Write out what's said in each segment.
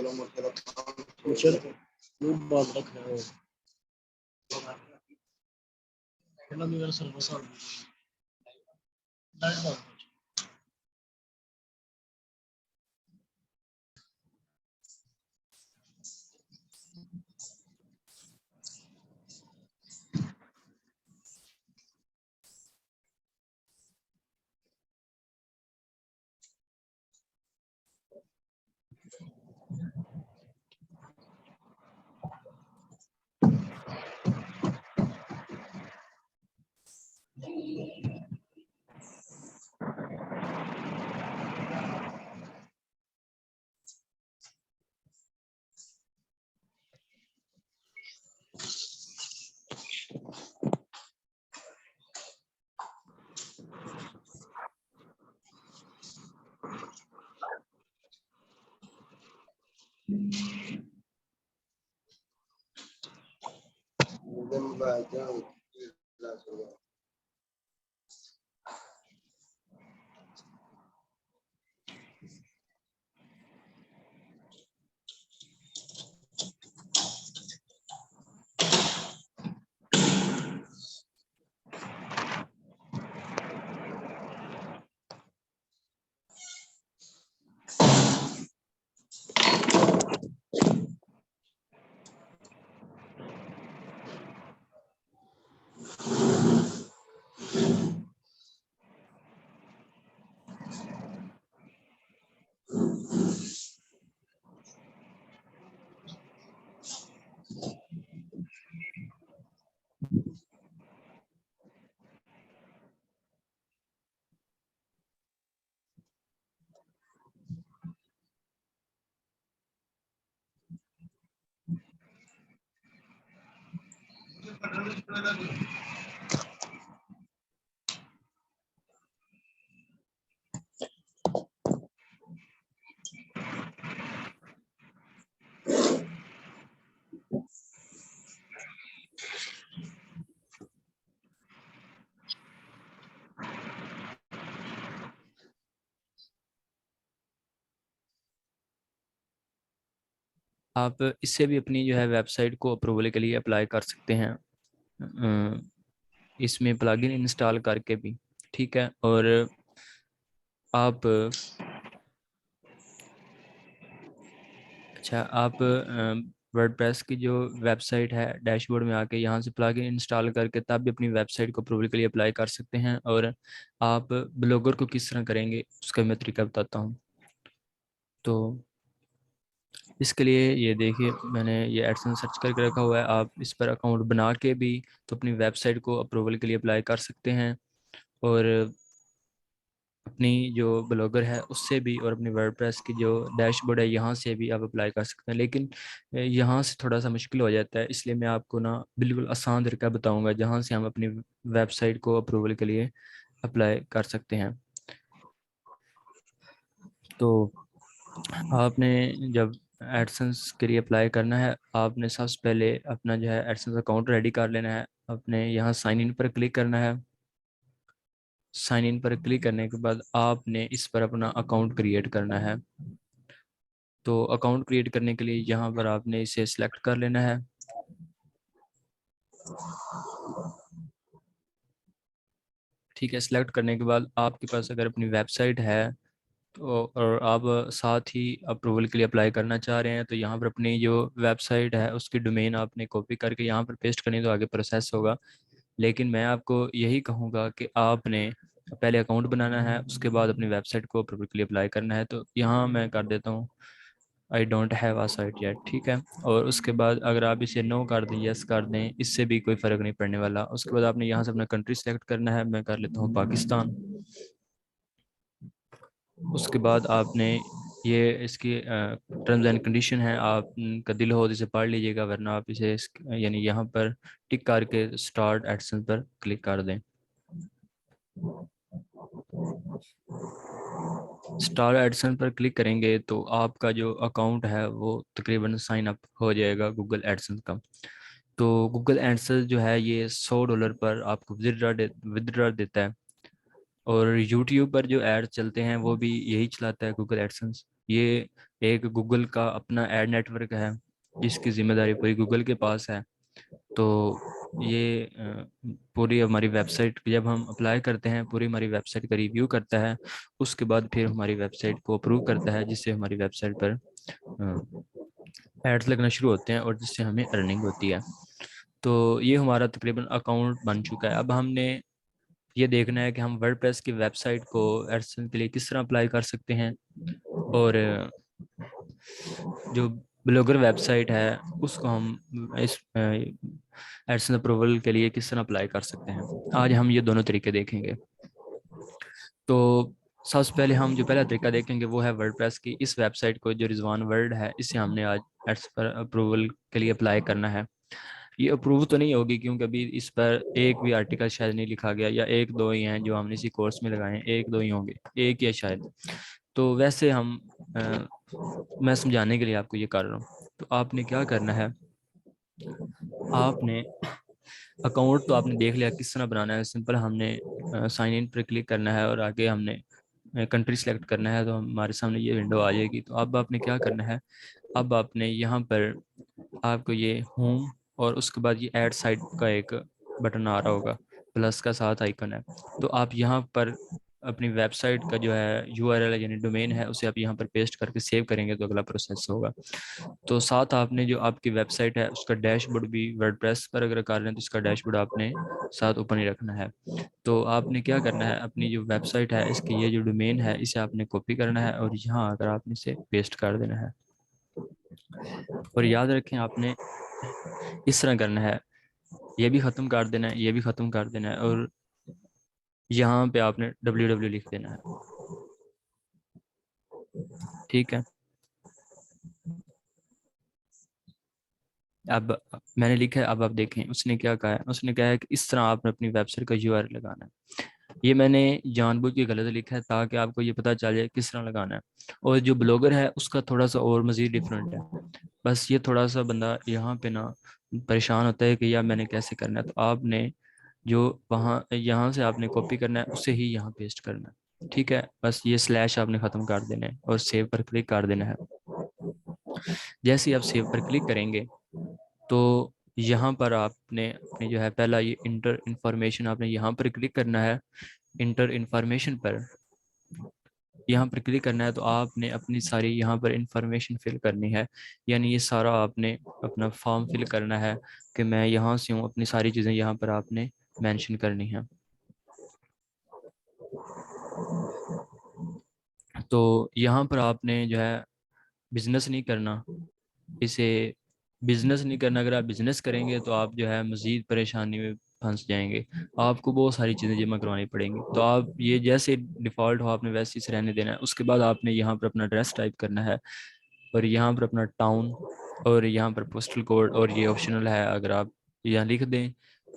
Future वो बात रख रहे हो पहला मेरा सर्विस आ गई आप इससे भी अपनी जो है वेबसाइट को अप्रूवल के लिए अप्लाई कर सकते हैं, इसमें प्लगइन इंस्टॉल करके भी। ठीक है, और आप अच्छा, आप वर्डप्रेस की जो वेबसाइट है डैशबोर्ड में आके यहाँ से प्लगइन इंस्टॉल करके तब भी अपनी वेबसाइट को अप्रूवल के लिए अप्लाई कर सकते हैं। और आप ब्लॉगर को किस तरह करेंगे उसका मैं तरीका बताता हूँ। तो इसके लिए ये देखिए, मैंने ये एडसेंस सर्च करके रखा हुआ है। आप इस पर अकाउंट बना के भी तो अपनी वेबसाइट को अप्रूवल के लिए अप्लाई कर सकते हैं, और अपनी जो ब्लॉगर है उससे भी, और अपनी वर्डप्रेस की जो डैशबोर्ड है यहाँ से भी आप अप्लाई कर सकते हैं। लेकिन यहाँ से थोड़ा सा मुश्किल हो जाता है, इसलिए मैं आपको ना बिल्कुल आसान तरीका बताऊंगा जहाँ से हम अपनी वेबसाइट को अप्रूवल के लिए अप्लाई कर सकते हैं। तो आपने जब एडसेंस के लिए अप्लाई करना है, आपने सबसे पहले अपना जो है एडसेंस अकाउंट रेडी कर लेना है। अपने यहाँ साइन इन पर क्लिक करना है। साइन इन पर क्लिक करने के बाद आपने इस पर अपना अकाउंट क्रिएट करना है। तो अकाउंट क्रिएट करने के लिए यहाँ पर आपने इसे सिलेक्ट कर लेना है। ठीक है, सिलेक्ट करने के बाद आपके पास अगर अपनी वेबसाइट है तो, और आप साथ ही अप्रूवल के लिए अप्लाई करना चाह रहे हैं, तो यहाँ पर अपनी जो वेबसाइट है उसकी डोमेन आपने कॉपी करके यहाँ पर पेस्ट करनी, तो आगे प्रोसेस होगा। लेकिन मैं आपको यही कहूँगा कि आपने पहले अकाउंट बनाना है, उसके बाद अपनी वेबसाइट को अप्रूवल के लिए अप्लाई करना है। तो यहाँ मैं कर देता हूँ I don't have a site yet. ठीक है, और उसके बाद अगर आप इसे नो कर दें, यस कर दें, इससे भी कोई फ़र्क नहीं पड़ने वाला। उसके बाद आपने यहाँ से अपना कंट्री सेलेक्ट करना है। मैं कर लेता हूँ पाकिस्तान। उसके बाद आपने ये इसकी टर्म्स एंड कंडीशन है, आप का दिल हो तो इसे पढ़ लीजिएगा, वरना आप इसे यानी यहाँ पर टिक करके स्टार्ट एडसेंस पर क्लिक कर दें। स्टार एडसन पर क्लिक करेंगे तो आपका जो अकाउंट है वो तकरीबन साइन अप हो जाएगा गूगल एडसन का। तो गूगल एडसन जो है ये $100 पर आपको विदड्रॉ देता है, और यूट्यूब पर जो ऐड चलते हैं वो भी यही चलाता है गूगल एडसेंस। ये एक गूगल का अपना एड नेटवर्क है, जिसकी जिम्मेदारी पूरी गूगल के पास है। तो ये पूरी हमारी वेबसाइट जब हम अप्लाई करते हैं, पूरी हमारी वेबसाइट का रिव्यू करता है, उसके बाद फिर हमारी वेबसाइट को अप्रूव करता है, जिससे हमारी वेबसाइट पर एड्स लगना शुरू होते हैं और जिससे हमें अर्निंग होती है। तो ये हमारा तकरीबन अकाउंट बन चुका है। अब हमने ये देखना है कि हम वर्डप्रेस की वेबसाइट को एडसेंस के लिए किस तरह अप्लाई कर सकते हैं, और जो ब्लॉगर वेबसाइट है उसको हम इस एडसेंस अप्रूवल के लिए किस तरह अप्लाई कर सकते हैं। आज हम ये दोनों तरीके देखेंगे। तो सबसे पहले हम जो पहला तरीका देखेंगे वो है वर्डप्रेस की इस वेबसाइट को, जो रिजवान वर्ल्ड है, इसे हमने आज एड्स पर अप्रूवल के लिए अप्लाई करना है। ये अप्रूव तो नहीं होगी क्योंकि अभी इस पर एक भी आर्टिकल शायद नहीं लिखा गया, या एक दो ही हैं जो हमने इसी कोर्स में लगाए हैं, एक दो ही होंगे, एक या शायद। तो वैसे हम मैं समझाने के लिए आपको ये कर रहा हूँ। तो आपने क्या करना है, आपने अकाउंट तो आपने देख लिया किस तरह बनाना है। सिंपल हमने साइन इन पर क्लिक करना है और आगे हमने कंट्री सेलेक्ट करना है, तो हमारे सामने ये विंडो आ जाएगी। तो अब आपने क्या करना है, अब आपने यहाँ पर आपको ये होम और उसके बाद ये ऐड साइट का एक बटन आ रहा होगा, प्लस का साथ आइकन है। तो आप यहाँ पर अपनी वेबसाइट का जो है यूआरएल यानी डोमेन है उसे आप यहाँ पर पेस्ट करके सेव करेंगे तो अगला प्रोसेस होगा। तो साथ आपने जो आपकी वेबसाइट है उसका डैशबोर्ड भी वर्डप्रेस पर अगर कर रहे हैं तो इसका डैशबोर्ड आपने साथ ओपन ही रखना है। तो आपने क्या करना है, अपनी जो वेबसाइट है इसकी ये जो डोमेन है इसे आपने कॉपी करना है और यहाँ आकर आपने इसे पेस्ट कर देना है। और याद रखें आपने इस तरह करना है, ये भी ख़त्म कर देना है, ये भी ख़त्म कर देना है, और यहाँ पे आपने www लिख देना है। ठीक है, अब मैंने लिखा है। अब आप देखें उसने क्या कहा है, उसने कहा है कि इस तरह आपने अपनी वेबसाइट का यूआरएल लगाना है। ये मैंने जानबूझ के गलत लिखा है ताकि आपको ये पता चल जाए किस तरह लगाना है। और जो ब्लॉगर है उसका थोड़ा सा और मज़ीद डिफरेंट है। बस ये थोड़ा सा बंदा यहाँ पे ना परेशान होता है कि यार मैंने कैसे करना है। तो आपने जो वहाँ यहाँ से आपने कॉपी करना है उसे ही यहाँ पेस्ट करना है। ठीक है, बस ये स्लैश आपने ख़त्म कर देना है और सेव पर क्लिक कर देना है। जैसे ही आप सेव पर क्लिक करेंगे तो यहाँ पर आपने अपनी जो है पहला ये इंटर इंफॉर्मेशन आपने यहाँ पर क्लिक करना है। इंटर इंफॉर्मेशन पर यहाँ पर क्लिक करना है तो आपने अपनी सारी यहाँ पर इंफॉर्मेशन फिल करनी है। यानी ये सारा आपने अपना फॉर्म फिल करना है कि मैं यहाँ से हूँ, अपनी सारी चीज़ें यहाँ पर आपने मेंशन करनी है। तो यहाँ पर आपने जो है बिजनेस नहीं करना, इसे बिजनेस नहीं करना। अगर आप बिजनेस करेंगे तो आप जो है मज़ीद परेशानी में फंस जाएंगे, आपको बहुत सारी चीज़ें जमा करवानी पड़ेंगी। तो आप ये जैसे डिफ़ॉल्ट हो आपने वैसे ही रहने देना है। उसके बाद आपने यहाँ पर अपना एड्रेस टाइप करना है और यहाँ पर अपना टाउन और यहाँ पर पोस्टल कोड, और ये ऑप्शनल है, अगर आप यहाँ लिख दें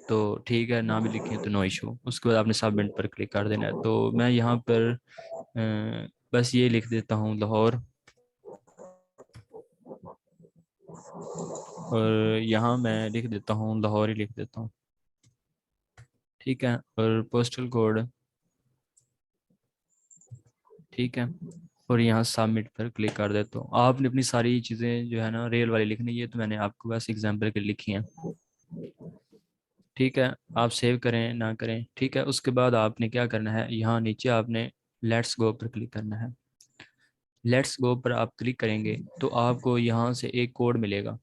तो ठीक है, ना भी लिखें तो नो इशू। उसके बाद आपने सबमिट पर क्लिक कर देना है। तो मैं यहाँ पर बस ये लिख देता हूँ लाहौर, और यहाँ मैं लिख देता हूँ लाहौर ही लिख देता हूँ। ठीक है, और पोस्टल कोड ठीक है, और यहाँ सबमिट पर क्लिक कर देता हूँ। आपने अपनी सारी चीज़ें जो है ना रेल वाली लिखनी है, तो मैंने आपको बस एग्जाम्पल के लिए लिखी हैं। ठीक है, आप सेव करें ना करें, ठीक है। उसके बाद आपने क्या करना है, यहाँ नीचे आपने लेट्स गो पर क्लिक करना है। लेट्स गो पर आप क्लिक करेंगे तो आपको यहाँ से एक कोड मिलेगा।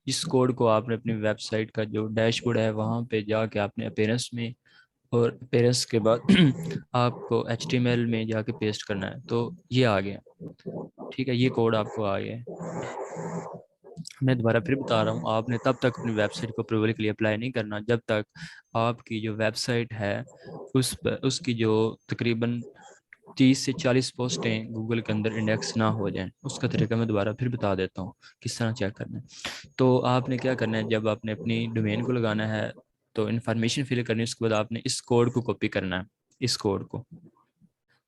इस कोड को आपने अपनी वेबसाइट का जो डैशबोर्ड है वहाँ पे जाके आपने अपीयरेंस में, और अपीयरेंस के बाद आपको HTML में जाके पेस्ट करना है। तो ये आ गया, ठीक है, ये कोड आपको आ गया है। मैं दोबारा फिर बता रहा हूँ, आपने तब तक अपनी वेबसाइट को अप्रूवल के लिए अप्लाई नहीं करना जब तक आपकी जो वेबसाइट है उस पर उसकी जो तकरीबन 30 से 40 पोस्टें गूगल के अंदर इंडेक्स ना हो जाएं। उसका तरीका मैं दोबारा फिर बता देता हूँ किस तरह चेक करना है। तो आपने क्या करना है, जब आपने अपनी डोमेन को लगाना है तो इन्फॉर्मेशन फिल करनी है। उसके बाद आपने इस कोड को कॉपी करना है। इस कोड को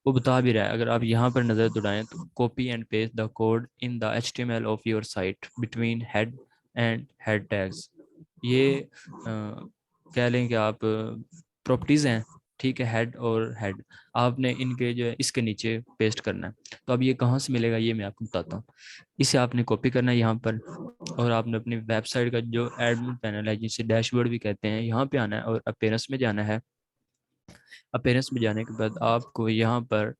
वो बता भी रहा है, अगर आप यहाँ पर नज़र दौड़ाएं तो copy and paste the code in the HTML of your site between head and head tags. ये कह लें कि आप प्रॉपर्टीज़ हैं, ठीक है, हेड और हेड आपने इनके जो है इसके नीचे पेस्ट करना है। तो अब ये कहाँ से मिलेगा ये मैं आपको बताता हूँ। इसे आपने कॉपी करना है यहाँ पर, और आपने अपनी वेबसाइट का जो एडमिन पैनल है जिसे डैशबोर्ड भी कहते हैं, यहाँ पे आना है और अपीयरेंस में जाना है। अपीयरेंस में जाने के बाद आपको यहाँ पर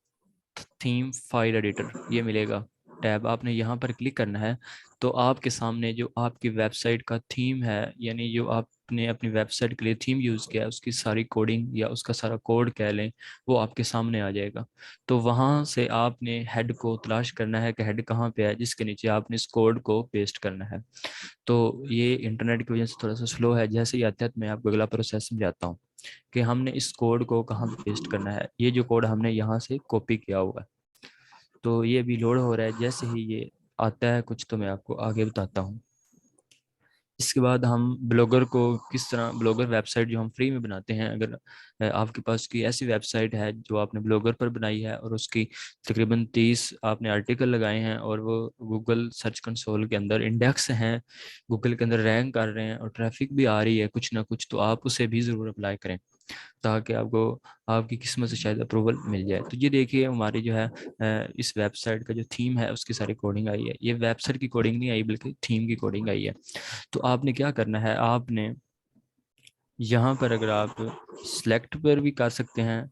थीम फाइल एडिटर ये मिलेगा टैब, आपने यहाँ पर क्लिक करना है। तो आपके सामने जो आपकी वेबसाइट का थीम है, यानी जो आपने अपनी वेबसाइट के लिए थीम यूज़ किया है उसकी सारी कोडिंग या उसका सारा कोड कह लें, वो आपके सामने आ जाएगा। तो वहाँ से आपने हेड को तलाश करना है कि हेड कहाँ पे है, जिसके नीचे आपने इस कोड को पेस्ट करना है। तो ये इंटरनेट की वजह से थोड़ा सा स्लो है, जैसे ही आता है तो मैं आपको अगला प्रोसेस समझाता हूँ कि हमने इस कोड को कहाँ पे पेस्ट करना है। ये जो कोड हमने यहाँ से कॉपी किया हुआ है, तो ये अभी लोड हो रहा है। जैसे ही ये आता है कुछ तो मैं आपको आगे बताता हूँ। इसके बाद हम ब्लॉगर को किस तरह, ब्लॉगर वेबसाइट जो हम फ्री में बनाते हैं, अगर आपके पास कोई ऐसी वेबसाइट है जो आपने ब्लॉगर पर बनाई है और उसकी तकरीबन 30 आपने आर्टिकल लगाए हैं और वो गूगल सर्च कंसोल के अंदर इंडेक्स हैं, गूगल के अंदर रैंक कर रहे हैं और ट्रैफिक भी आ रही है कुछ ना कुछ, तो आप उसे भी ज़रूर अप्लाई करें ताकि आपको आपकी किस्मत से शायद अप्रूवल मिल जाए। तो ये देखिए हमारी जो है इस वेबसाइट का जो थीम है उसकी सारी कोडिंग आई है। ये वेबसाइट की कोडिंग नहीं आई बल्कि थीम की कोडिंग आई है। तो आपने क्या करना है, आपने यहाँ पर अगर आप सिलेक्ट पर भी कर सकते हैं,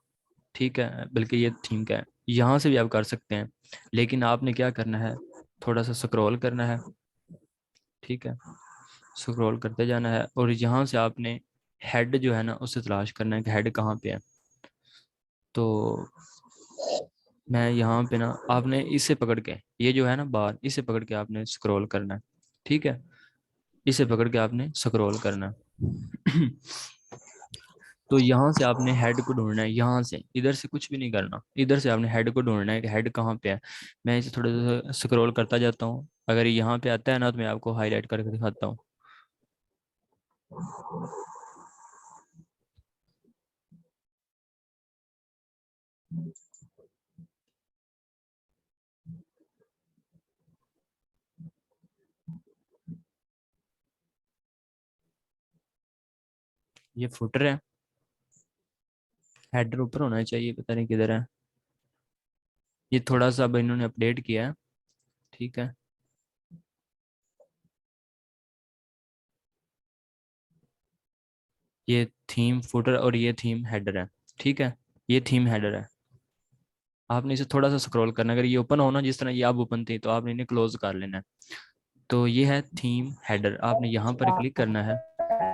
ठीक है, बल्कि ये थीम का है, यहाँ से भी आप कर सकते हैं, लेकिन आपने क्या करना है, थोड़ा सा स्क्रॉल करना है, ठीक है, स्क्रॉल करते जाना है और यहाँ से आपने हेड जो है ना उसे तलाश करना है कि हेड कहाँ पे है। तो मैं यहाँ पे ना, आपने इसे पकड़ के, ये जो है ना बार, इसे पकड़ के आपने स्क्रॉल करना है, ठीक है, इसे पकड़ के आपने स्क्रॉल करना है। तो यहाँ से आपने हेड को ढूंढना है, यहाँ से, इधर से कुछ भी नहीं करना, इधर से आपने हेड को ढूंढना है कि हेड कहाँ पे है। मैं इसे थोड़ा सा स्क्रॉल करता जाता हूँ, अगर यहाँ पे आता है ना तो मैं आपको हाईलाइट करके दिखाता हूँ। ये फुटर है, हेडर ऊपर होना चाहिए, पता नहीं किधर है। ये थोड़ा सा अब इन्होंने अपडेट किया है, ठीक है। ये थीम फुटर और ये थीम हेडर है, ठीक है, ये थीम हेडर है। आपने इसे थोड़ा सा स्क्रॉल करना, अगर ये ओपन हो ना जिस तरह ये आप ओपन थी तो आपने इन्हें क्लोज कर लेना है। तो ये है थीम हेडर, आपने यहाँ पर क्लिक करना है।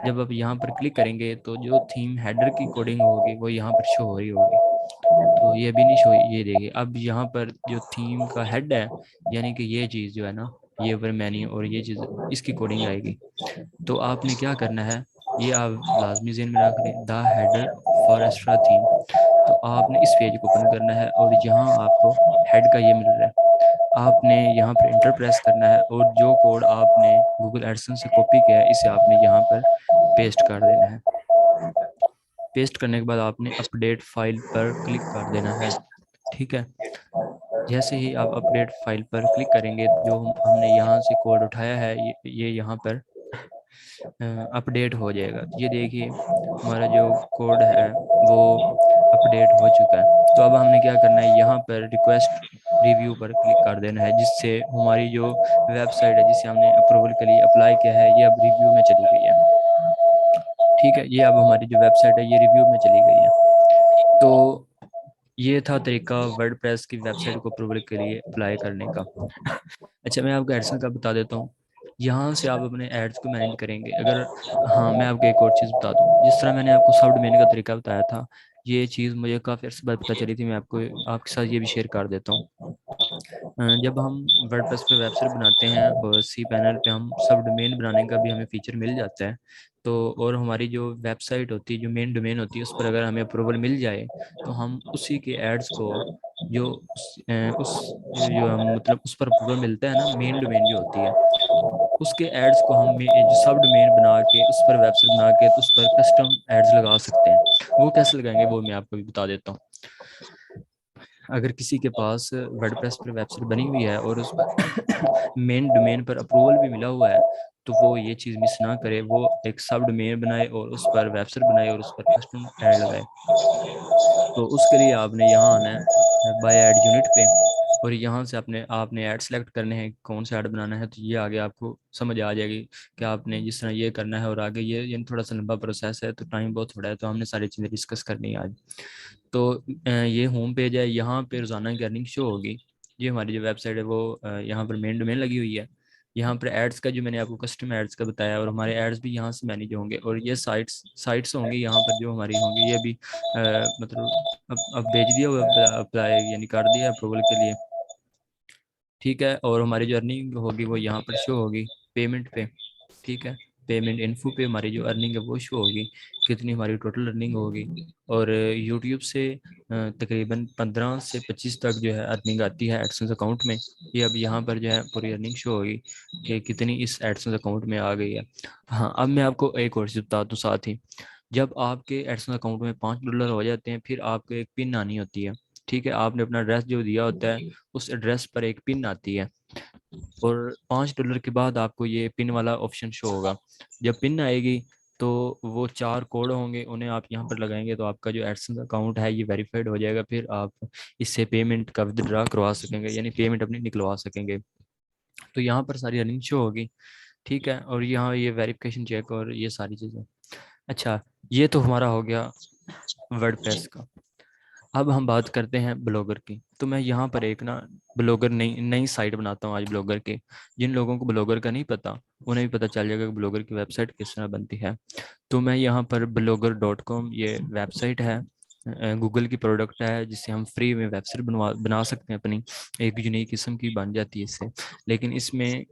जब आप यहाँ पर क्लिक करेंगे तो जो थीम हेडर की कोडिंग होगी वो यहाँ पर शो हो रही होगी। तो ये भी नहीं शो, ये देखिए अब यहाँ पर जो थीम का हेड है, यानी कि ये चीज़ जो है ना, ये ऊपर मेन्यू और ये चीज़, इसकी कोडिंग आएगी। तो आपने क्या करना है, ये आप लाजमी ज़हन में रख लें, the header for extra theme. तो आपने इस पेज को ओपन करना है और यहाँ आपको हेड का ये मिल रहा है, आपने यहाँ पर इंटर प्रेस करना है और जो कोड आपने गूगल एडसेंस से कॉपी किया है इसे आपने यहाँ पर पेस्ट कर देना है। पेस्ट करने के बाद आपने अपडेट फाइल पर क्लिक कर देना है, ठीक है। जैसे ही आप अपडेट फाइल पर क्लिक करेंगे, जो हमने यहाँ से कोड उठाया है ये यहाँ पर अपडेट हो जाएगा। ये देखिए हमारा जो कोड है वो अपडेट हो चुका है। तो अब हमने क्या करना है, यहाँ पर रिक्वेस्ट रिव्यू पर क्लिक कर देना है, जिससे हमारी जो वेबसाइट है जिसे हमने अप्रूवल के लिए अप्लाई किया है ये अब रिव्यू में चली गई है, ठीक है। ये अब हमारी जो वेबसाइट है ये रिव्यू में चली गई है। तो ये था तरीका वर्डप्रेस की वेबसाइट को अप्रूवल के लिए अप्लाई करने का। अच्छा मैं आपको एड्स का बता देता हूँ। यहाँ से आप अपने एड्स को मैनेज करेंगे अगर, हाँ मैं आपको एक और चीज़ बता दूँ, जिस तरह मैंने आपको सब डोमेन का तरीका बताया था, ये चीज़ मुझे काफ़ी अर्से बाद पता चली थी, मैं आपको आपके साथ ये भी शेयर कर देता हूँ। जब हम वर्डप्रेस पे वेबसाइट बनाते हैं और सी पैनल पे हम सब डोमेन बनाने का भी हमें फीचर मिल जाता है, तो और हमारी जो वेबसाइट होती है, जो मेन डोमेन होती है, उस पर अगर हमें अप्रूवल मिल जाए तो हम उसी के एड्स को जो उस जो हम मतलब उस पर अप्रूवल मिलता है ना, मेन डोमेन जो होती है, उसके एड्स को हम जो सब डोमेन बना के उस पर वेबसाइट बना के तो उस पर कस्टम एड्स लगा सकते हैं। वो कैसे लगाएंगे वो मैं आपको भी बता देता हूँ। अगर किसी के पास वर्डप्रेस पर वेबसाइट बनी हुई है और उस पर मेन डोमेन पर अप्रूवल भी मिला हुआ है, तो वो ये चीज़ मिस ना करे, वो एक सब डोमेन बनाए और उस पर वेबसाइट बनाए और उस पर कस्टम ऐड लगाए। तो उसके लिए आपने यहाँ आना है बाय ऐड यूनिट पे, और यहाँ से आपने ऐड सेलेक्ट करने हैं कौन सा ऐड बनाना है। तो ये आगे आपको समझ आ जाएगी कि आपने जिस तरह ये करना है। और आगे ये थोड़ा सा लंबा प्रोसेस है, तो टाइम बहुत थोड़ा है, तो हमने सारी चीज़ें डिस्कस करनी है आज। तो ये होम पेज है, यहाँ पे रोज़ाना की अर्निंग शो होगी। ये हमारी जो वेबसाइट है वो यहाँ पर मेन डोमेन लगी हुई है। यहाँ पर एड्स का जो मैंने आपको कस्टम एड्स का बताया, और हमारे एड्स भी यहाँ से मैनेज होंगे। और ये साइट्स होंगी यहाँ पर जो हमारी होंगी, ये भी मतलब अब भेज दिया हुआ अप्लाई यानी कर दिया अप्रूवल के लिए, ठीक है। और हमारी जो अर्निंग होगी वो यहाँ पर शो होगी पेमेंट पे, ठीक है। पेमेंट इन्फो पे हमारी जो अर्निंग है वो शो होगी, कितनी हमारी टोटल अर्निंग होगी। और यूट्यूब से तकरीबन 15 से 25 तक जो है अर्निंग आती है एडसेंस अकाउंट में। ये अब यहाँ पर जो है पूरी अर्निंग शो होगी कि कितनी इस एडसेंस अकाउंट में आ गई है। हाँ, अब मैं आपको एक और चीज़ बता दूँ साथ ही। जब आपके एडसेंस अकाउंट में $5 हो जाते हैं, फिर आपको एक पिन आनी होती है, ठीक है। आपने अपना एड्रेस जो दिया होता है, उस एड्रेस पर एक पिन आती है, और $5 के बाद आपको ये पिन वाला ऑप्शन शो होगा। जब पिन आएगी तो वो 4 कोड होंगे, उन्हें आप यहाँ पर लगाएंगे तो आपका जो एडसेंस अकाउंट है ये वेरीफाइड हो जाएगा। फिर आप इससे पेमेंट का विदड्रा करवा सकेंगे, यानी पेमेंट अपनी निकलवा सकेंगे। तो यहाँ पर सारी अर्निंग शो होगी, ठीक है। और यहाँ ये वेरिफिकेशन चेक और ये सारी चीज़ें। अच्छा, ये तो हमारा हो गया वर्डप्रेस का। अब हम बात करते हैं ब्लॉगर की। तो मैं यहाँ पर एक ना ब्लॉगर नई नई साइट बनाता हूँ आज ब्लॉगर की। जिन लोगों को ब्लॉगर का नहीं पता, उन्हें भी पता चल जाएगा कि ब्लॉगर की वेबसाइट किस तरह बनती है। तो मैं यहाँ पर blogger.com, ये वेबसाइट है, गूगल की प्रोडक्ट है, जिससे हम फ्री में वेबसाइट बना सकते हैं अपनी। एक यूनिक किस्म की बन जाती है इससे। लेकिन इसमें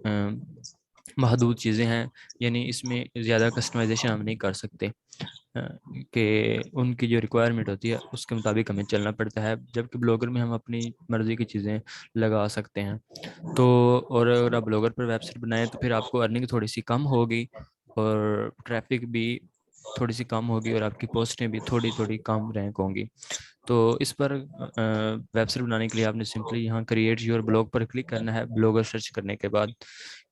महदूद चीज़ें हैं, यानी इसमें ज़्यादा कस्टमाइजेशन हम नहीं कर सकते, कि उनकी जो रिक्वायरमेंट होती है उसके मुताबिक हमें चलना पड़ता है। जबकि ब्लॉगर में हम अपनी मर्ज़ी की चीज़ें लगा सकते हैं। तो और अगर आप ब्लॉगर पर वेबसाइट बनाएं तो फिर आपको अर्निंग थोड़ी सी कम होगी, और ट्रैफिक भी थोड़ी सी कम होगी, और आपकी पोस्टें भी थोड़ी थोड़ी कम रैंक होंगी। तो इस पर वेबसाइट बनाने के लिए आपने सिंपली यहाँ क्रिएट योर ब्लॉग पर क्लिक करना है। ब्लॉगर सर्च करने के बाद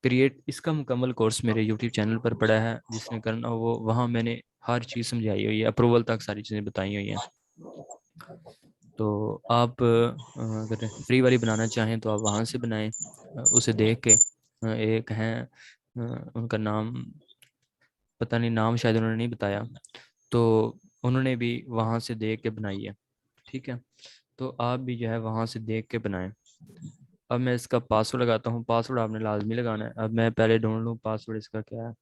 क्रिएट, इसका मुकम्मल कोर्स मेरे यूट्यूब चैनल पर पड़ा है, जिसने करना हो वो वहाँ मैंने हर चीज़ समझाई हुई है, अप्रूवल तक सारी चीज़ें बताई हुई हैं। तो आप अगर फ्री वाली बनाना चाहें तो आप वहाँ से बनाएं, उसे देख के। एक हैं उनका नाम पता नहीं, नाम शायद उन्होंने नहीं बताया, तो उन्होंने भी वहाँ से देख के बनाई है, ठीक है। तो आप भी जो है वहाँ से देख के बनाएं। अब मैं इसका पासवर्ड लगाता हूँ। पासवर्ड आपने लाजमी लगाना है। अब मैं पहले ढूंढ लूँ पासवर्ड इसका क्या है।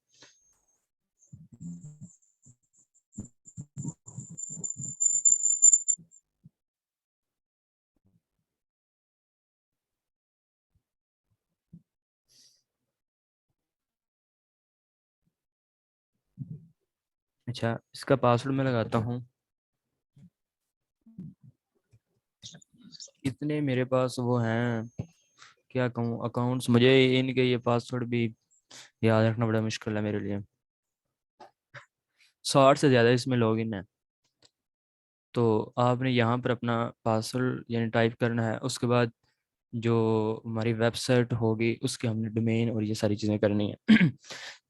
अच्छा, इसका पासवर्ड मैं लगाता हूँ। इतने मेरे पास वो हैं, क्या कहूँ, अकाउंट्स, मुझे इनके ये पासवर्ड भी याद रखना बड़ा मुश्किल है मेरे लिए। 100 से ज़्यादा इसमें लॉगिन है। तो आपने यहाँ पर अपना पासवर्ड यानी टाइप करना है। उसके बाद जो हमारी वेबसाइट होगी उसके हमने डोमेन और ये सारी चीज़ें करनी है।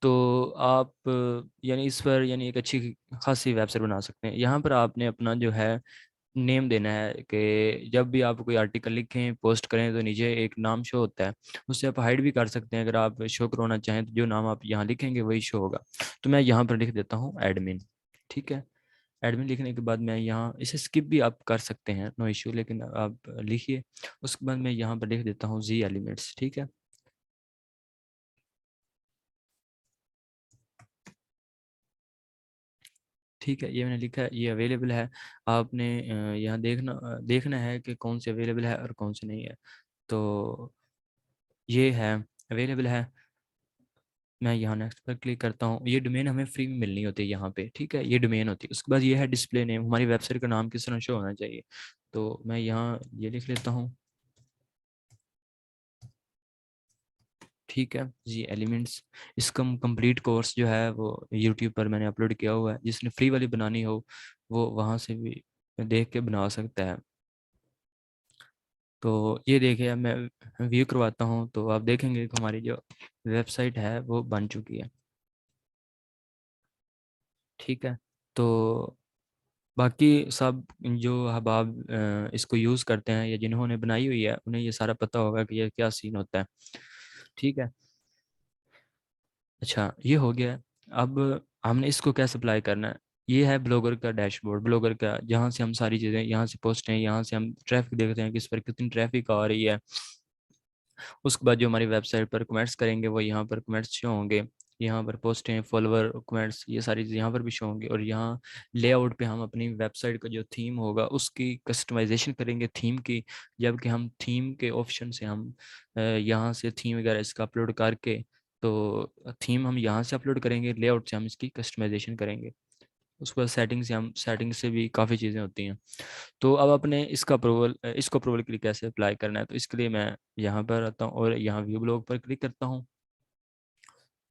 तो आप यानी इस पर यानी एक अच्छी खासी वेबसाइट बना सकते हैं। यहाँ पर आपने अपना जो है नेम देना है, कि जब भी आप कोई आर्टिकल लिखें पोस्ट करें तो नीचे एक नाम शो होता है। उससे आप हाइड भी कर सकते हैं, अगर आप शो करवाना चाहें तो जो नाम आप यहाँ लिखेंगे वही शो होगा। तो मैं यहाँ पर लिख देता हूँ एडमिन, ठीक है। एडमिन लिखने के बाद मैं यहाँ इसे स्किप भी आप कर सकते हैं, नो इशू, लेकिन आप लिखिए। उसके बाद मैं यहाँ पर लिख देता हूँ जी एलिमेंट्स, ठीक है। ठीक है, ये मैंने लिखा है, ये अवेलेबल है। आपने यहाँ देखना है कि कौन से अवेलेबल है और कौन से नहीं है। तो ये है, अवेलेबल है। मैं यहाँ नेक्स्ट पर क्लिक करता हूँ। ये डोमेन हमें फ्री में मिलनी होती है यहाँ पे, ठीक है। ये डोमेन होती है। उसके बाद ये है डिस्प्ले नेम, हमारी वेबसाइट का नाम किस तरह शो होना चाहिए। तो मैं यहाँ ये लिख लेता हूँ, ठीक है जी एलिमेंट्स। इसका कंप्लीट कोर्स जो है वो यूट्यूब पर मैंने अपलोड किया हुआ है। जिसने फ्री वाली बनानी हो वो वहाँ से भी देख के बना सकता है। तो ये देखिए, अब मैं व्यू करवाता हूँ तो आप देखेंगे कि हमारी जो वेबसाइट है वो बन चुकी है। ठीक है, तो बाकी सब जो अहबाब इसको यूज़ करते हैं या जिन्होंने बनाई हुई है उन्हें ये सारा पता होगा कि ये क्या सीन होता है। ठीक है, अच्छा ये हो गया। अब हमने इसको कैसे अप्लाई करना है। ये है ब्लॉगर का डैशबोर्ड, ब्लॉगर का, जहाँ से हम सारी चीज़ें, यहाँ से पोस्ट हैं, यहाँ से हम ट्रैफिक देखते हैं कि इस पर कितनी ट्रैफिक आ रही है। उसके बाद जो हमारी वेबसाइट पर कमेंट्स करेंगे वो यहाँ पर कमेंट्स शो होंगे, यहाँ पर पोस्टें, फॉलोवर, कमेंट्स, ये सारी चीज़ यहाँ पर भी शो होंगी। और यहाँ लेआउट पे हम अपनी वेबसाइट का जो थीम होगा उसकी कस्टमाइजेशन करेंगे, थीम की। जबकि हम थीम के ऑप्शन से हम यहाँ से थीम वगैरह इसका अपलोड करके, तो थीम हम यहाँ से अपलोड करेंगे, लेआउट से हम इसकी कस्टमाइजेशन करेंगे। उसके बाद सेटिंग से भी काफ़ी चीज़ें होती हैं। तो अब अपने इसको अप्रूवल के लिए कैसे अप्लाई करना है, तो इसके लिए मैं यहाँ पर आता हूँ और यहाँ व्यू ब्लॉग पर क्लिक करता हूँ।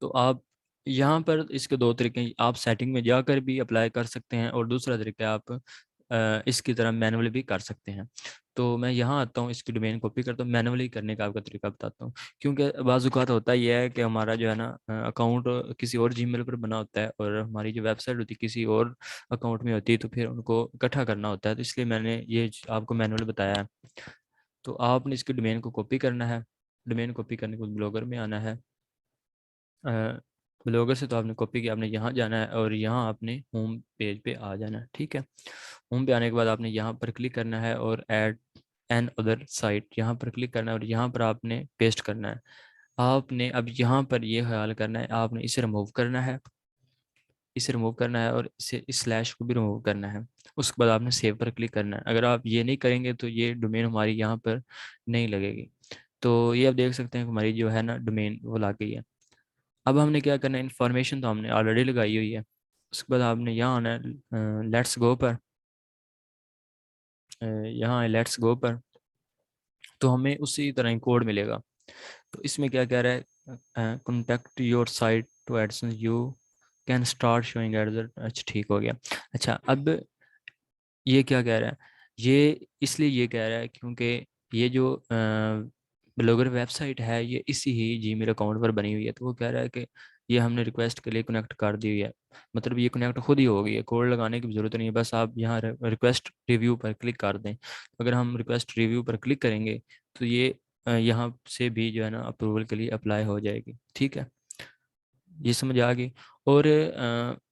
तो आप यहाँ पर इसके दो तरीके हैं, आप सेटिंग में जाकर भी अप्लाई कर सकते हैं और दूसरा तरीका आप इसकी तरह मैनुअली भी कर सकते हैं। तो मैं यहाँ आता हूँ, इसकी डोमेन कॉपी करता हूँ, मैनुअली करने का आपका तरीका बताता हूँ। क्योंकि बाज़ औक़ात होता ये है कि हमारा जो है ना अकाउंट किसी और जीमेल पर बना होता है और हमारी जो वेबसाइट होती है किसी और अकाउंट में होती है, तो फिर उनको इकट्ठा करना होता है। तो इसलिए मैंने ये आपको मैनुअली बताया है। तो आपने इसकी डोमेन को कॉपी करना है। डोमेन कॉपी करने के बाद ब्लॉगर में आना है। ब्लॉगर से तो आपने कॉपी किया, आपने यहाँ जाना है और यहाँ आपने होम पेज पे आ जाना है। ठीक है, होम पे आने के बाद आपने यहाँ पर क्लिक करना है और ऐड एन अदर साइट, यहाँ पर क्लिक करना है और यहाँ पर आपने पेस्ट करना है। आपने अब यहाँ पर ये ख्याल करना है, आपने इसे रिमूव करना है, इसे रिमूव करना है और इसे इस स्लैश को भी रिमूव करना है। उसके बाद आपने सेव पर क्लिक करना है। अगर आप ये नहीं करेंगे तो ये डोमेन हमारी यहाँ पर नहीं लगेगी। तो ये आप देख सकते हैं कि हमारी जो है ना डोमेन वो लग गई है। अब हमने क्या करना है, इन्फॉर्मेशन तो हमने ऑलरेडी लगाई हुई है। उसके बाद आपने यहाँ आना है लेट्स गो पर, यहाँ है लेट्स गो पर, तो हमें उसी तरह ही कोड मिलेगा। तो इसमें क्या कह रहा है, contact your site to AdSense you can start showing ad. अच्छा ठीक हो गया। अच्छा अब ये क्या कह रहा है, ये इसलिए ये कह रहा है क्योंकि ये जो ब्लॉगर वेबसाइट है ये इसी ही जीमेल अकाउंट पर बनी हुई है। तो वो कह रहा है कि ये हमने रिक्वेस्ट के लिए कनेक्ट कर दी हुई है, मतलब ये कनेक्ट खुद ही हो गई है, कोड लगाने की ज़रूरत नहीं है। बस आप यहाँ रिक्वेस्ट रिव्यू पर क्लिक कर दें। अगर हम रिक्वेस्ट रिव्यू पर क्लिक करेंगे तो ये यहाँ से भी जो है ना अप्रूवल के लिए अप्लाई हो जाएगी। ठीक है, ये समझ आ गई। और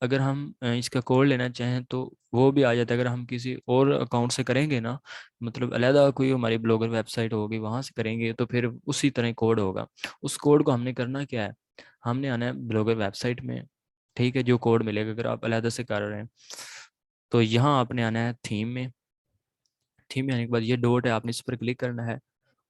अगर हम इसका कोड लेना चाहें तो वो भी आ जाता है। अगर हम किसी और अकाउंट से करेंगे ना, मतलब अलहदा कोई हमारी ब्लॉगर वेबसाइट होगी वहाँ से करेंगे तो फिर उसी तरह कोड होगा। उस कोड को हमने करना क्या है, हमने आना है ब्लॉगर वेबसाइट में। ठीक है, जो कोड मिलेगा अगर आप अलहदा से कर रहे हैं तो यहाँ आपने आना है थीम में। थीम में आने के बाद ये डॉट है, आपने इस पर क्लिक करना है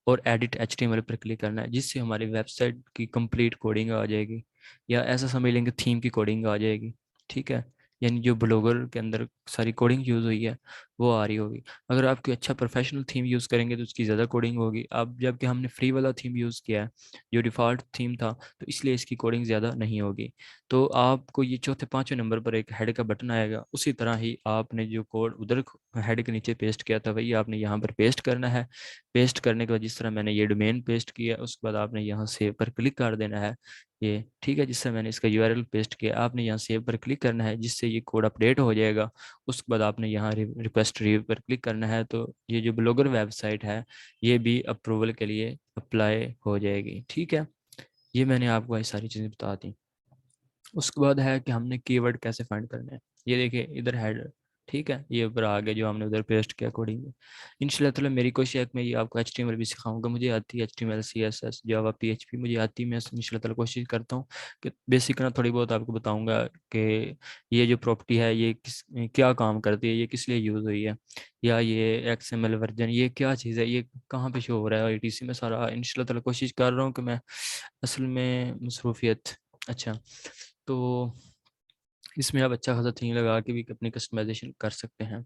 और एडिट HTML पर क्लिक करना है, जिससे हमारी वेबसाइट की कंप्लीट कोडिंग आ जाएगी, या ऐसा समझ लेंगे थीम की कोडिंग आ जाएगी। ठीक है, यानी जो ब्लॉगर के अंदर सारी कोडिंग यूज़ हुई है वो आ रही होगी। अगर आप कोई अच्छा प्रोफेशनल थीम यूज़ करेंगे तो उसकी ज़्यादा कोडिंग होगी। अब जबकि हमने फ्री वाला थीम यूज़ किया है जो डिफ़ॉल्ट थीम था, तो इसलिए इसकी कोडिंग ज़्यादा नहीं होगी। तो आपको ये चौथे पाँचवें नंबर पर एक हेड का बटन आएगा, उसी तरह ही आपने जो कोड उधर हेड के नीचे पेस्ट किया था वही आपने यहाँ पर पेस्ट करना है। पेस्ट करने के बाद जिस तरह मैंने ये डोमेन पेस्ट किया उसके बाद आपने यहाँ सेव पर क्लिक कर देना है ये। ठीक है, जिससे मैंने इसका URL पेस्ट किया आपने यहाँ सेव पर क्लिक करना है, जिससे ये कोड अपडेट हो जाएगा। उसके बाद आपने यहाँ रिक्वेस्ट रिव्यू पर क्लिक करना है, तो ये जो ब्लॉगर वेबसाइट है ये भी अप्रूवल के लिए अप्लाई हो जाएगी। ठीक है, ये मैंने आपको ये सारी चीज़ें बता दी। उसके बाद है कि हमने कीवर्ड कैसे फाइंड करने हैं। ये देखिए इधर हेड, ठीक है, ये ऊपर आ गया जो हमने उधर पेस्ट किया कोडिंग में। इंशाल्लाह ताला मेरी कोशिश है कि मैं ये आपको HTML भी सिखाऊंगा। मुझे आती है HTML CSS जावा PHP मुझे आती है। मैं इंशाल्लाह ताला कोशिश करता हूँ कि बेसिक ना थोड़ी बहुत आपको बताऊंगा कि ये जो प्रॉपर्टी है ये किस क्या काम करती है, ये किस लिए यूज़ हुई है, या ये XML वर्जन ये क्या चीज़ है, ये कहाँ पे शो हो रहा है ITC में। सारा इंशाल्लाह ताला कोशिश कर रहा हूँ कि मैं असल में मसरूफियत। अच्छा, तो इसमें आप अच्छा खासा थीम लगा के भी अपनी कस्टमाइजेशन कर सकते हैं।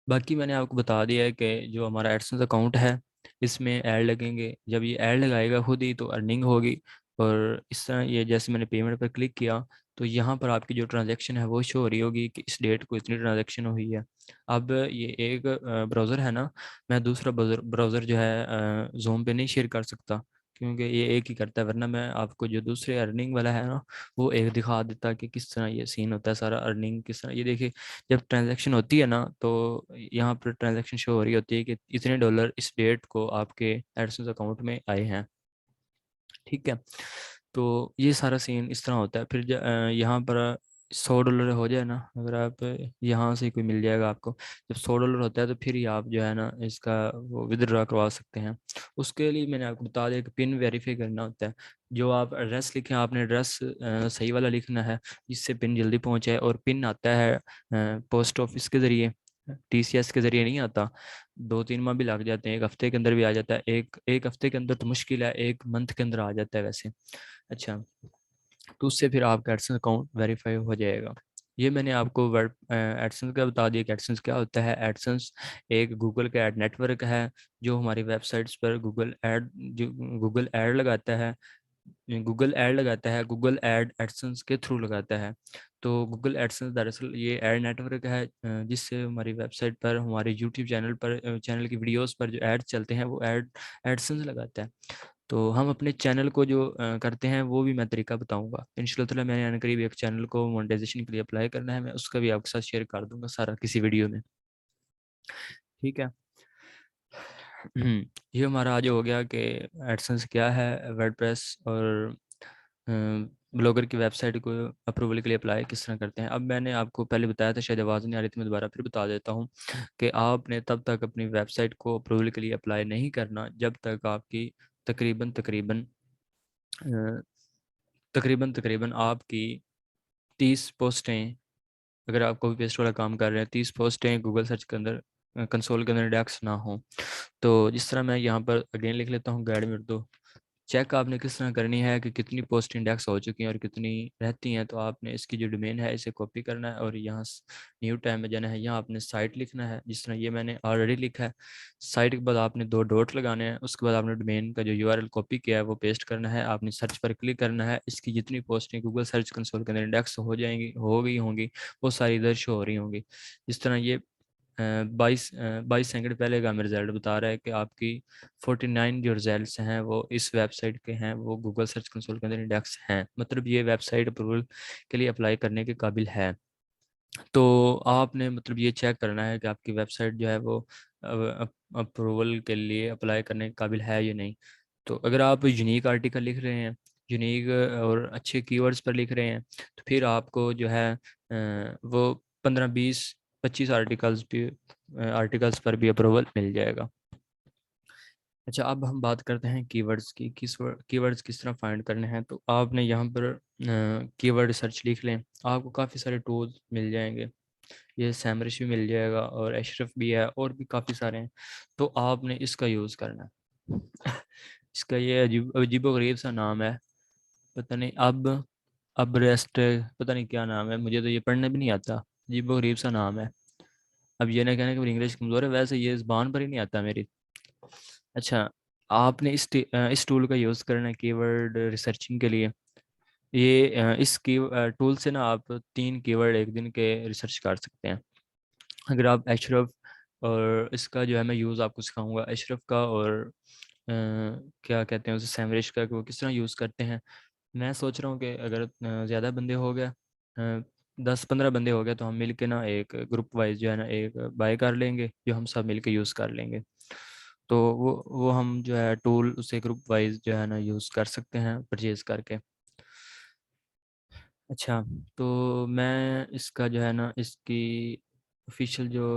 बाकी मैंने आपको बता दिया है कि जो हमारा एडसेंस अकाउंट है इसमें ऐड लगेंगे। जब ये ऐड लगाएगा खुद ही तो अर्निंग होगी। और इस तरह ये जैसे मैंने पेमेंट पर क्लिक किया तो यहाँ पर आपकी जो ट्रांजैक्शन है वो शो हो रही होगी कि इस डेट को इतनी ट्रांजैक्शन हुई है। अब ये एक ब्राउज़र है ना, मैं दूसरा ब्राउज़र जो है ज़ूम पे नहीं शेयर कर सकता, क्योंकि ये एक ही करता है, वरना मैं आपको जो दूसरे अर्निंग वाला है ना वो एक दिखा देता कि किस तरह ये सीन होता है सारा, अर्निंग किस तरह। ये देखिए, जब ट्रांजैक्शन होती है ना तो यहाँ पर ट्रांजैक्शन शो हो रही होती है कि इतने डॉलर इस डेट को आपके एडसेंस अकाउंट में आए हैं। ठीक है, तो ये सारा सीन इस तरह होता है। फिर यहाँ पर $100 हो जाए ना, अगर आप यहाँ से कोई मिल जाएगा आपको, जब $100 होता है तो फिर ही आप जो है ना इसका वो विदड्रॉ करवा सकते हैं। उसके लिए मैंने आपको बता दिया कि पिन वेरीफाई करना होता है। जो आप एड्रेस लिखें, आपने एड्रेस सही वाला लिखना है जिससे पिन जल्दी पहुँचाए। और पिन आता है पोस्ट ऑफिस के ज़रिए, TCS के ज़रिए नहीं आता। 2-3 माह भी लग जाते हैं, एक हफ्ते के अंदर भी आ जाता है। एक हफ्ते के अंदर तो मुश्किल है, एक मंथ के अंदर आ जाता है वैसे। अच्छा, तो उससे फिर आपका एडसेंस अकाउंट वेरीफाई हो जाएगा। ये मैंने आपको वर्ड एडसेंस का बता दिया कि एडसेंस क्या होता है। एडसेंस एक गूगल का एड नेटवर्क है जो हमारी वेबसाइट्स पर गूगल एड लगाता है। गूगल एड एडसेंस के थ्रू लगाता है। तो गूगल एडसेंस दरअसल ये एड नेटवर्क है जिससे हमारी वेबसाइट पर, हमारे यूट्यूब चैनल पर, चैनल की वीडियोस पर जो एड चलते हैं वो एडसेंस लगाता है। तो हम अपने चैनल को जो करते हैं वो भी मैं तरीका बताऊंगा इंशाल्लाह ताला। मैंने यानी करीब एक चैनल को मोनेटाइजेशन के लिए अप्लाई करना है, मैं उसका भी आपके साथ शेयर कर दूंगा सारा किसी वीडियो में। ठीक है। ये हमारा आज हो गया कि एडसेंस क्या है, वर्डप्रेस और ब्लॉगर की वेबसाइट को अप्रूवल के लिए अप्लाई किस तरह करते हैं। अब मैंने आपको पहले बताया था, शायद आवाज़ नहीं आ रही थी, मैं दोबारा फिर बता देता हूँ कि आपने तब तक अपनी वेबसाइट को अप्रूवल के लिए अप्लाई नहीं करना जब तक आपकी तकरीबन तकरीबन अ, तकरीबन तकरीबन आपकी 30 पोस्टें, अगर आप कॉपी पेस्ट वाला काम कर रहे हैं, 30 पोस्टें गूगल सर्च के अंदर, कंसोल के अंदर इंडेक्स ना हो। तो जिस तरह मैं यहाँ पर अगेन लिख लेता हूँ, गाइड में दो चेक आपने किस तरह करनी है कि कितनी पोस्ट इंडेक्स हो चुकी हैं और कितनी रहती हैं। तो आपने इसकी जो डोमेन है इसे कॉपी करना है और यहाँ न्यू टाइम में जाना है, यहाँ आपने साइट लिखना है जिस तरह ये मैंने ऑलरेडी लिखा है। साइट के बाद आपने 2 डॉट लगाने हैं, उसके बाद आपने डोमेन का जो URL कॉपी किया है वो पेस्ट करना है, आपने सर्च पर क्लिक करना है। इसकी जितनी पोस्टें गूगल सर्च कंसोल के अंदर इंडेक्स हो जाएंगी, हो गई होंगी, वो सारी इधर शो हो रही होंगी। जिस तरह ये 22 सेकंड पहले का हमें रिजल्ट बता रहा है कि आपकी 49 जो रिजल्ट्स हैं वो इस वेबसाइट के हैं, वो गूगल सर्च कंसोल के अंदर इंडेक्स हैं। मतलब ये वेबसाइट अप्रूवल के लिए अप्लाई करने के काबिल है। तो आपने मतलब ये चेक करना है कि आपकी वेबसाइट जो है वो अप्रूवल के लिए अप्लाई करने के काबिल है या नहीं। तो अगर आप यूनिक आर्टिकल लिख रहे हैं, यूनिक और अच्छे कीवर्ड्स पर लिख रहे हैं, तो फिर आपको जो है वो 15-20-25 आर्टिकल्स पर भी अप्रूवल मिल जाएगा। अच्छा, अब हम बात करते हैं कीवर्ड्स की। कीवर्ड्स किस तरह फाइंड करने हैं। तो आपने यहाँ पर कीवर्ड सर्च लिख लें, आपको काफ़ी सारे टूल्स मिल जाएंगे। ये सैमरिश भी मिल जाएगा और एशरफ भी है और भी काफ़ी सारे हैं। तो आपने इसका यूज़ करना है। इसका ये अजीबो गरीब सा नाम है, पता नहीं अब रेस्ट, पता नहीं क्या नाम है, मुझे तो ये पढ़ने भी नहीं आता, अजीबो गरीब सा नाम है। अब ये ना कहना कि मेरी इंग्लिश कमज़ोर है, वैसे ये ज़बान पर ही नहीं आता मेरी। अच्छा, आपने इस टूल का यूज़ करना है कीवर्ड रिसर्चिंग के लिए। ये इस की टूल से ना आप 3 कीवर्ड एक दिन के रिसर्च कर सकते हैं। अगर आप एशरफ, और इसका जो है मैं यूज़ आपको सिखाऊंगा एशरफ का, और क्या कहते हैं उसे, सैमरिश का, कि वो किस तरह यूज़ करते हैं। मैं सोच रहा हूँ कि अगर ज़्यादा बंदे हो गए, 10-15 बंदे हो गए, तो हम मिल के ना एक ग्रुप वाइज जो है ना एक बाय कर लेंगे जो हम सब मिल के यूज़ कर लेंगे। तो वो हम जो है टूल उसे ग्रुप वाइज जो है ना यूज़ कर सकते हैं परचेज़ करके। अच्छा, तो मैं इसका जो है ना इसकी ऑफिशियल जो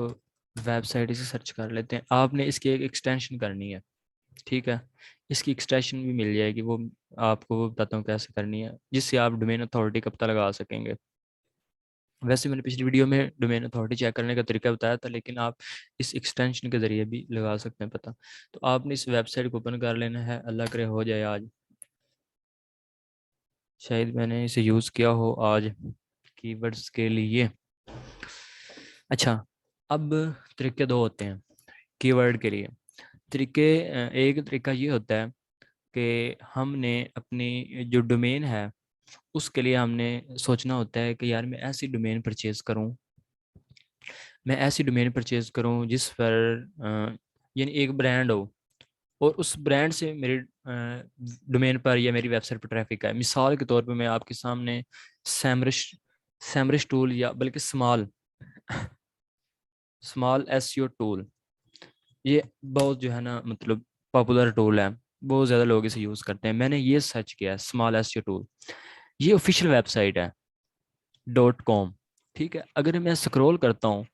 वेबसाइट, इसे सर्च कर लेते हैं। आपने इसकी एक एक्सटेंशन करनी है, ठीक है। इसकी एक्सटेंशन भी मिल जाएगी, वो आपको वो बताता हूँ कैसे करनी है, जिससे आप डोमेन अथॉरिटी का पता लगा सकेंगे। वैसे मैंने पिछली वीडियो में डोमेन अथॉरिटी चेक करने का तरीका बताया था, लेकिन आप इस एक्सटेंशन के ज़रिए भी लगा सकते हैं पता। तो आपने इस वेबसाइट को ओपन कर लेना है, अल्लाह करे हो जाए आज, शायद मैंने इसे यूज़ किया हो आज कीवर्ड्स के लिए। अच्छा, अब तरीके 2 होते हैं कीवर्ड के लिए। एक तरीका ये होता है कि हमने अपनी जो डोमेन है उसके लिए हमने सोचना होता है कि यार मैं ऐसी डोमेन परचेज़ करूं, मैं ऐसी डोमेन परचेज़ करूं जिस पर यानी एक ब्रांड हो और उस ब्रांड से मेरी डोमेन पर या मेरी वेबसाइट पर ट्रैफिक आए। मिसाल के तौर पे मैं आपके सामने सैमरिश सैमरिश टूल या बल्कि स्मॉल स्मॉल एसईओ टूल, ये बहुत जो है ना मतलब पॉपुलर टूल है, बहुत ज़्यादा लोग इसे यूज़ करते हैं। मैंने ये सर्च किया स्मॉल एसईओ टूल, ये ऑफिशियल वेबसाइट है .com। ठीक है, अगर मैं स्क्रॉल करता हूँ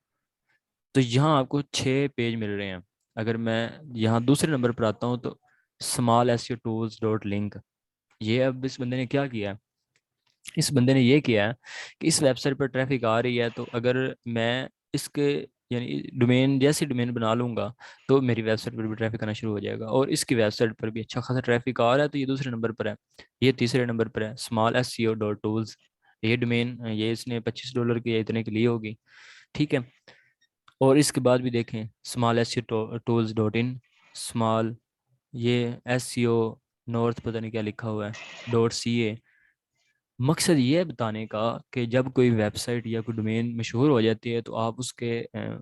तो यहाँ आपको 6 पेज मिल रहे हैं। अगर मैं यहाँ दूसरे नंबर पर आता हूँ तो small S tools dot link, ये अब इस बंदे ने क्या किया है, इस बंदे ने ये किया है कि इस वेबसाइट पर ट्रैफिक आ रही है तो अगर मैं इसके यानी डोमेन जैसी डोमेन बना लूंगा तो मेरी वेबसाइट पर भी ट्रैफिक आना शुरू हो जाएगा। और इसकी वेबसाइट पर भी अच्छा खासा ट्रैफिक आ रहा है, तो ये दूसरे नंबर पर है, ये तीसरे नंबर पर है small S C O dot tools. ये डोमेन ये इसने $25 की या इतने की ली होगी। ठीक है, और इसके बाद भी देखें small S C tools dot in, small ये एस सी ओ नॉर्थ पता नहीं क्या लिखा हुआ है .ca। मकसद ये है बताने का कि जब कोई वेबसाइट या कोई डोमेन मशहूर हो जाती है तो आप उसके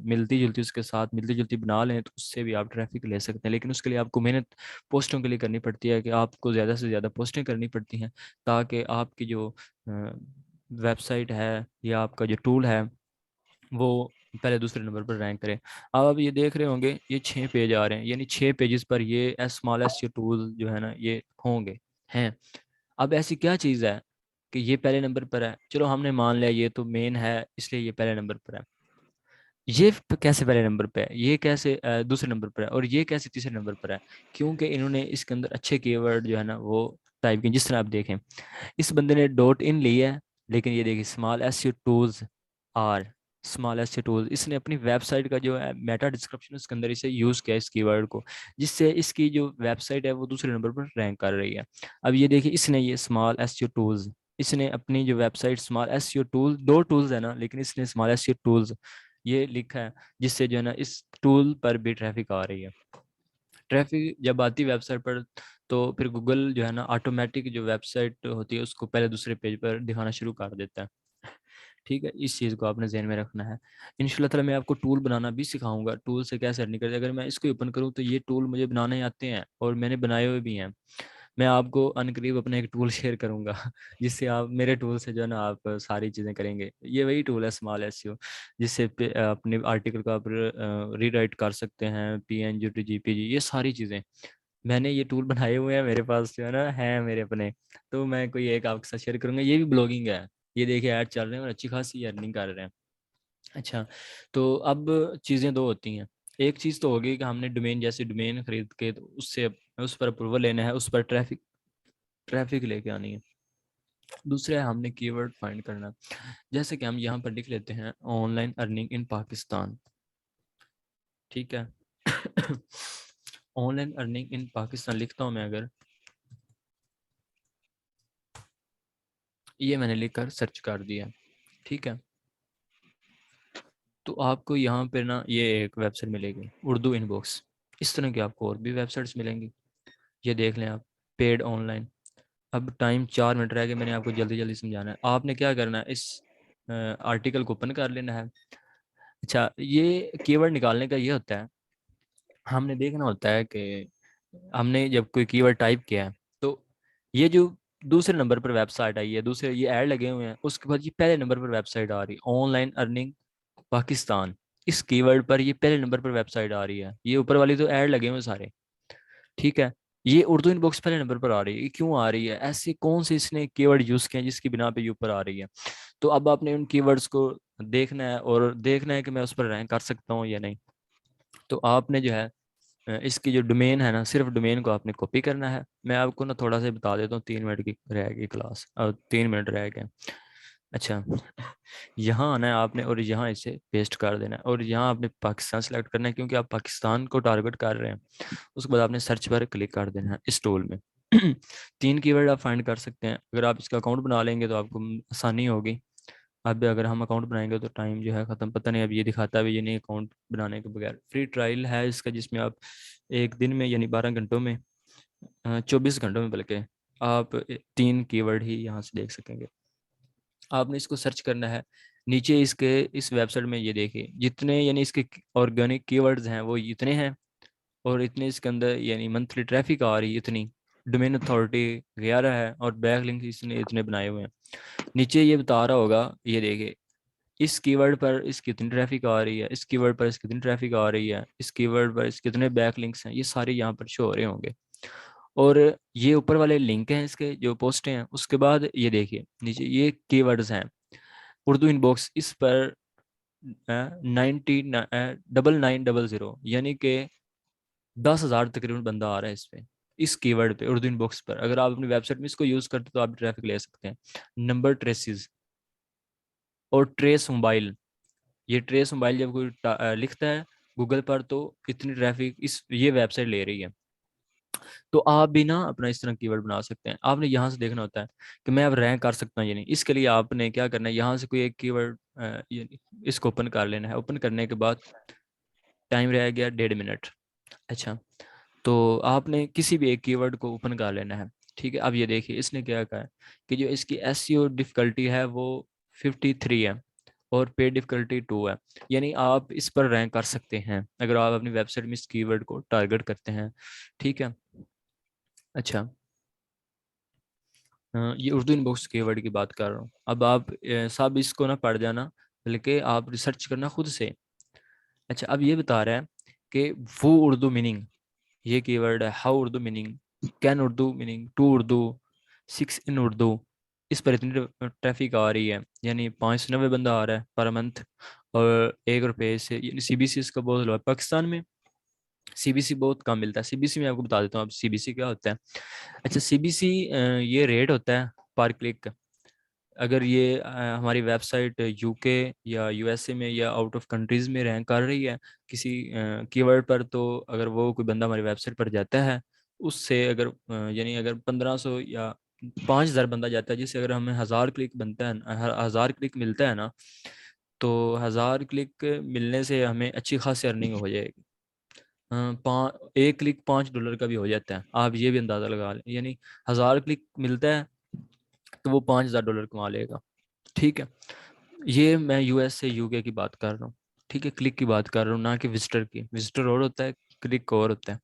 मिलती जुलती उसके साथ मिलती जुलती बना लें तो उससे भी आप ट्रैफिक ले सकते हैं। लेकिन उसके लिए आपको मेहनत पोस्टों के लिए करनी पड़ती है कि आपको ज़्यादा से ज़्यादा पोस्टें करनी पड़ती हैं ताकि आपकी जो वेबसाइट है या आपका जो टूल है वो पहले दूसरे नंबर पर रैंक करे। अब आप ये देख रहे होंगे ये 6 पेज आ रहे हैं, यानी 6 पेजेस पर ये स्मॉल एस टूल जो है ना ये होंगे हैं। अब ऐसी क्या चीज़ है कि ये पहले नंबर पर है, चलो हमने मान लिया ये तो मेन है इसलिए ये पहले नंबर पर है। ये कैसे पहले नंबर पे है, ये कैसे दूसरे नंबर पर है और ये कैसे तीसरे नंबर पर है? क्योंकि इन्होंने इसके अंदर अच्छे कीवर्ड जो है ना वो टाइप किए। जिस तरह आप देखें इस बंदे ने डॉट इन लिया है, लेकिन ये देखिए small S tools are, small S tools, इसने अपनी वेबसाइट का जो है मेटा डिस्क्रिप्शन उसके अंदर इसे यूज़ किया इस कीवर्ड को, जिससे इसकी जो वेबसाइट है वो दूसरे नंबर पर रैंक कर रही है। अब ये देखिए इसने ये स्मॉल एस टूल्स, इसने अपनी जो वेबसाइट स्मॉल एस टूल, दो टूल्स है ना लेकिन इसने स्मॉल एस टूल्स ये लिखा है, जिससे जो है ना इस टूल पर भी ट्रैफिक आ रही है। ट्रैफिक जब आती है वेबसाइट पर तो फिर गूगल जो है ना ऑटोमेटिक जो वेबसाइट होती है उसको पहले दूसरे पेज पर दिखाना शुरू कर देता है। ठीक है, इस चीज़ को आपने ध्यान में रखना है। इंशाल्लाह ताला मैं आपको टूल बनाना भी सिखाऊंगा, टूल से कैसे अर्निंग करते हैं। अगर मैं इसको ओपन करूँ तो ये टूल मुझे बनाने आते हैं और मैंने बनाए हुए भी हैं। मैं आपको अनकरीब अपना एक टूल शेयर करूंगा जिससे आप मेरे टूल से जो है ना आप सारी चीज़ें करेंगे। ये वही टूल है स्मॉल एसईओ, जिससे अपने आर्टिकल को आप रीराइट कर सकते हैं, PNG JPG ये सारी चीज़ें। मैंने ये टूल बनाए हुए हैं, मेरे पास जो है ना है मेरे अपने, तो मैं कोई एक आपके साथ शेयर करूंगा। ये भी ब्लॉगिंग है, ये देखिए ऐड चल रहे हैं और अच्छी खासी अर्निंग कर रहे हैं। अच्छा, तो अब चीज़ें दो होती हैं। एक चीज़ तो होगी कि हमने डोमेन जैसे डोमेन खरीद के तो उससे उस पर अप्रूवल लेना है, उस पर ट्रैफिक ट्रैफिक लेके आनी है। दूसरा है हमने कीवर्ड फाइंड करना। जैसे कि हम यहाँ पर लिख लेते हैं ऑनलाइन अर्निंग इन पाकिस्तान। ठीक है ऑनलाइन अर्निंग इन पाकिस्तान लिखता हूँ मैं अगर, ये मैंने लिखकर सर्च कर दिया। ठीक है, तो आपको यहाँ पर ना ये एक वेबसाइट मिलेगी उर्दू इनबॉक्स। इस तरह की आपको और भी वेबसाइट्स मिलेंगी, ये देख लें आप, पेड ऑनलाइन। अब टाइम 4 मिनट रह गए, मैंने आपको जल्दी जल्दी समझाना है। आपने क्या करना है, इस आर्टिकल को ओपन कर लेना है। अच्छा, ये कीवर्ड निकालने का ये होता है, हमने देखना होता है कि हमने जब कोई कीवर्ड टाइप किया है तो ये जो दूसरे नंबर पर वेबसाइट आई है, दूसरे ये ऐड लगे हुए हैं, उसके बाद ये पहले नंबर पर वेबसाइट आ रही है ऑनलाइन अर्निंग पाकिस्तान। इस कीवर्ड पर ये पहले नंबर पर वेबसाइट आ रही है, ये ऊपर वाली तो ऐड लगे हुए हैं सारे। ठीक है, ये उर्दू इनबॉक्स पहले नंबर पर आ रही है, ये क्यों आ रही है, ऐसे कौन से इसने कीवर्ड यूज किए हैं जिसकी बिना पे ये ऊपर आ रही है। तो अब आपने उन कीवर्ड्स को देखना है और देखना है कि मैं उस पर रैंक कर सकता हूँ या नहीं। तो आपने जो है इसकी जो डोमेन है ना, सिर्फ डोमेन को आपने कॉपी करना है। मैं आपको ना थोड़ा सा बता देता हूँ, 3 मिनट की रह गई क्लास और 3 मिनट रह गए। अच्छा, यहाँ आना है आपने और यहाँ इसे पेस्ट कर देना है और यहाँ आपने पाकिस्तान सेलेक्ट करना है क्योंकि आप पाकिस्तान को टारगेट कर रहे हैं। उसके बाद आपने सर्च पर क्लिक कर देना है इस टूल में 3 कीवर्ड आप फाइंड कर सकते हैं। अगर आप इसका अकाउंट बना लेंगे तो आपको आसानी होगी। अब अगर हम अकाउंट बनाएंगे तो टाइम जो है ख़त्म, पता नहीं अब ये दिखाता है ये नहीं, अकाउंट बनाने के बगैर फ्री ट्रायल है इसका जिसमें आप एक दिन में यानी 12 घंटों में 24 घंटों में बल्कि आप 3 कीवर्ड ही यहाँ से देख सकेंगे। आपने इसको सर्च करना है। नीचे इसके इस वेबसाइट में ये देखिए जितने यानी इसके ऑर्गेनिक कीवर्ड्स हैं वो इतने हैं, और इतने इसके अंदर यानी मंथली ट्रैफिक आ रही है इतनी, डोमेन अथॉरिटी 11 है, और बैकलिंक इसने इतने बनाए हुए हैं। नीचे ये बता रहा होगा, ये देखिए इस कीवर्ड पर इस कितनी ट्रैफिक आ रही है, इस कीवर्ड पर इस कितनी ट्रैफिक आ रही है, इस कीवर्ड पर इस कितने बैकलिंक्स हैं, ये सारे यहाँ पर शो हो रहे होंगे। और ये ऊपर वाले लिंक हैं इसके जो पोस्ट हैं। उसके बाद ये देखिए नीचे ये कीवर्ड्स हैं। उर्दू इनबॉक्स इस पर 99,900 यानी कि 10,000 तकरीबन बंदा आ रहा है इस पे, इस कीवर्ड पे उर्दू इनबॉक्स पर। अगर आप अपनी वेबसाइट में इसको यूज़ करते तो आप ट्रैफिक ले सकते हैं। नंबर ट्रेसिस और ट्रेस मोबाइल, ये ट्रेस मोबाइल जब कोई लिखता है गूगल पर तो इतनी ट्रैफिक इस ये वेबसाइट ले रही है। तो आप भी ना अपना इस तरह कीवर्ड बना सकते हैं। आपने यहाँ से देखना होता है कि मैं अब रैंक कर सकता हूँ या नहीं। इसके लिए आपने क्या करना है, यहाँ से कोई एक कीवर्ड इसको ओपन कर लेना है। ओपन करने के बाद टाइम रह गया 1.5 मिनट। अच्छा, तो आपने किसी भी एक कीवर्ड को ओपन कर लेना है। ठीक है, अब ये देखिए इसने क्या कहा है कि जो इसकी एसईओ डिफिकल्टी है वो 53 है और पे डिफिकल्टी 2 है। यानी आप इस पर रैंक कर सकते हैं अगर आप अपनी वेबसाइट में इस कीवर्ड को टारगेट करते हैं। ठीक है। अच्छा, ये उर्दू इनबॉक्स कीवर्ड की बात कर रहा हूँ। अब आप सब इसको ना पढ़ जाना, बल्कि आप रिसर्च करना खुद से। अच्छा, अब ये बता रहा है कि वो उर्दू मीनिंग, ये कीवर्ड है how Urdu meaning, can Urdu meaning, to Urdu, 6 in Urdu. इस पर इतनी ट्रैफिक आ रही है, यानी 590 बंदा आ रहा है पर मंथ, और 1 रुपये से। यानी सीबीसी इसका बहुत लो है पाकिस्तान में। सीबीसी बहुत कम मिलता है। सीबीसी में आपको बता देता हूँ अब सीबीसी क्या होता है। अच्छा, सीबीसी ये रेट होता है पर क्लिक। अगर ये हमारी वेबसाइट यूके या यूएसए में या आउट ऑफ कंट्रीज में रैंक कर रही है किसी कीवर्ड पर, तो अगर वो कोई बंदा हमारी वेबसाइट पर जाता है उससे अगर यानी अगर 1500 या 5,000 बंदा जाता है, जिससे अगर हमें 1,000 क्लिक बनता है, 1,000 क्लिक मिलता है ना, तो 1,000 क्लिक मिलने से हमें अच्छी खासी अर्निंग हो जाएगी। एक क्लिक $5 का भी हो जाता है, आप ये भी अंदाज़ा लगा लें। यानी 1,000 क्लिक मिलता है तो वो $5,000 कमा लेगा। ठीक है, ये मैं यूएस से यूके की बात कर रहा हूँ। ठीक है, क्लिक की बात कर रहा हूँ, ना कि विजिटर की। विजिटर और होता है, क्लिक और होता है।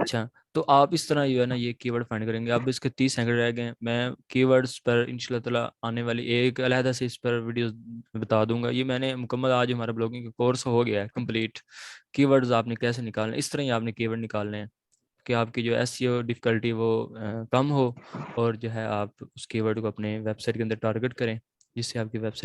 अच्छा, तो आप इस तरह जो है ना ये कीवर्ड फाइंड करेंगे। अब इसके 30 सेकंड रह गए। मैं कीवर्ड्स पर इंशाल्लाह ताला आने वाली एक अलहदा से इस पर वीडियो बता दूंगा। ये मैंने मुकम्मल आज हमारा ब्लॉगिंग का कोर्स हो गया है कंप्लीट। कीवर्ड्स आपने कैसे निकालने, इस तरह ही आपने कीवर्ड निकालने हैं कि आपकी जो एसईओ डिफिकल्टी वो कम हो, और जो है आप उस कीवर्ड को अपने वेबसाइट के अंदर टारगेट करें जिससे आपकी वेबसाइट